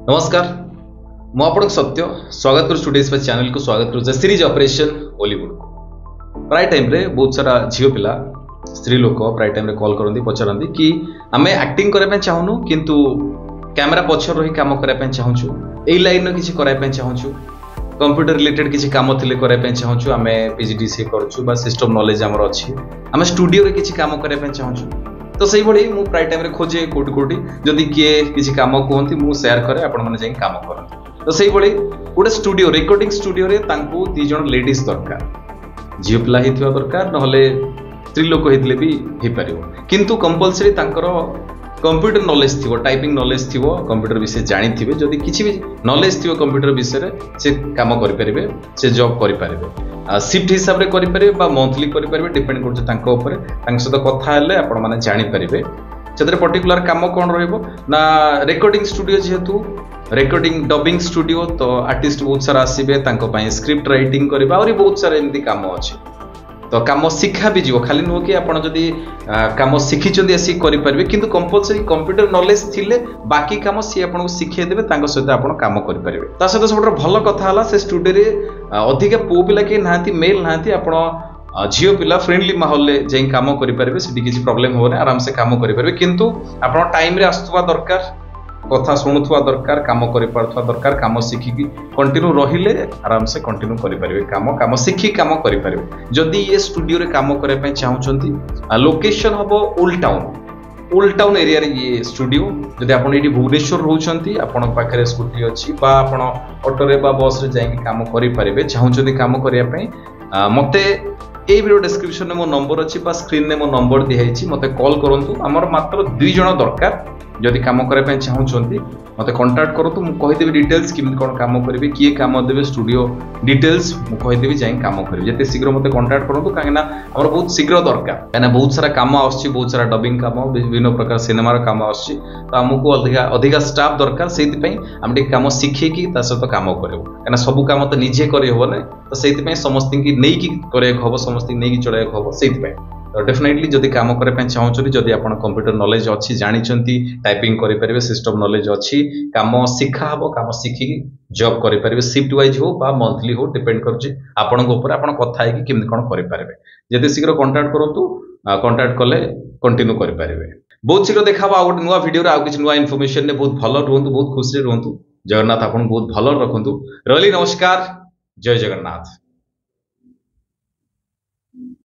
नमस्कार मु आपन सत्य स्वागत कर स्टूडियोज पे चैनल को स्वागत कर सीरीज ऑपरेशन हॉलीवुड को प्राय टाइम रे बहुत सारा झियो पिला स्त्री लोक प्राय टाइम रे कॉल करंदी पचरंदी कि आमे एक्टिंग करे पे चाहनु किंतु कैमरा पछर रही काम करे पे चाहछु एई लाइन नो किछि करे पे चाहछु कंप्यूटर रिलेटेड किछि काम थिले करे पे चाहछु आमे पीजीडीसी करछु बा सिस्टम नॉलेज हमर अछि आमे स्टूडियो रे किछि काम करे पे चाहछु तो सही भली मु प्राय टाइम रे खोजे कोटी कोटी जदी किए किछि काम कहंती मु शेयर करे आपण माने जाई काम करन तो सही भली गोटे स्टूडियो रिकॉर्डिंग स्टूडियो रे तांको दी जण लेडीज दरकार झियो पिला हितवा दरकार नहले स्त्री लोक हितले भी हे परिबो किंतु कंपलसरी तांकर कंप्यूटर नॉलेज थिवो टाइपिंग नॉलेज थिवो कंप्यूटर विषय जानि थिबे जदी किछि भी नॉलेज थिवो कंप्यूटर विषय रे से काम करि परिबे से जॉब करि परिबे शिफ्ट हिसाब रे करि परिबे बा मंथली करि परिबे डिपेंड करछ तांको ऊपर तांक सहित कथा हेले आपण माने जानि परिबे सेतरे पर्टिकुलर काम कोन रहइबो ना रिकॉर्डिंग स्टूडियो जेहेतु रिकॉर्डिंग डबिंग स्टूडियो तो आर्टिस्ट बहुत सारा आसीबे तांको पई स्क्रिप्ट राइटिंग करबा और बहुत सारा एमदी काम अछि तो काम शिक्षा भी जीव खाली नुह कि आपण जदी काम शिखिचंदी आसी करि परबे किंतु कंपलसरी कंप्यूटर नॉलेज थिले बाकी काम सी आपण को शिखे देबे तांको सहित आपण काम करि परबे ता सहित सबटर भलो कथा हला से स्टूडियो रे अधिक पो पिला के नांती मेल नांती आपण झियो पिला फ्रेंडली माहौल ले जेई काम करि परबे सेठी किछि प्रॉब्लम होने आराम से काम करि परबे किंतु आपण टाइम रे आस्तुवा दरकार कथा शुणुवा दरकार काम करि पारथवा दरकार काम शिखिकी कंटिन्यू रहिले आराम से कंटिन्यू करि परिबे काम शिखी काम करि परिबे जदी ये स्टूडियो रे काम करे पे चाहउचंती लोकेशन हबो ओल्ड टाउन एरिया रे ये स्टूडियो जदी आपण एडी भुवनेश्वर रहउचंती आपण पाखरे स्कूटी अछि बा आपण ऑटो रे बा बस रे जाई काम करि परिबे चाहउचंती काम करिया पे मते ए वीडियो डिस्क्रिप्शन में मो नंबर अछि बा स्क्रीन में मो नंबर दिहाइछि मते कॉल करंतु हमर मात्र 2 जण दरकार जदि काम करे पे चाहउचंती मते कांटेक्ट करंतु मु कहि देबी डिटेल्स किमि कोन काम करबे किए काम देबे स्टूडियो डिटेल्स मु कहि देबी जाई काम करबे जते शीघ्र मते कांटेक्ट करंतु काहेना हमर बहुत शीघ्र दरकार काहेना बहुत सारा काम आछि बहुत सारा डबिंग काम विभिन्न प्रकार सिनेमा रो काम आछि तो हमकु अधिक स्टाफ दरकार सेति पई हम टे काम सिखे की ता सहित काम करबो काहेना सब काम तो निजे करे होबो नै तो सेति पई समस्त की नै की करे होबो समस्त नै की चले होबो सेति पई तो डेफिनेटली जदि काम करे पे चाहउछरी जदि आपण कंप्यूटर नॉलेज अछि जानिचंती टाइपिंग करि परिबे सिस्टम नॉलेज अछि काम शिक्षा हबो काम शिखि जॉब करि परिबे शिफ्ट वाइज हो बा मंथली हो डिपेंड करछि आपण को ऊपर आपण कथा है कि केमि कोन करि परिबे जदि शीघ्र कांटेक्ट करंतु कांटेक्ट कले कंटिन्यू करि परिबे बहुत शीघ्र देखाबो आ नुवा वीडियो रे आ किछ नुवा इन्फॉर्मेशन ने बहुत भलो रहंतु बहुत खुशी रहंतु जगन्नाथ आपण बहुत भलो रखंतु रली नमस्कार जय जगन्नाथ।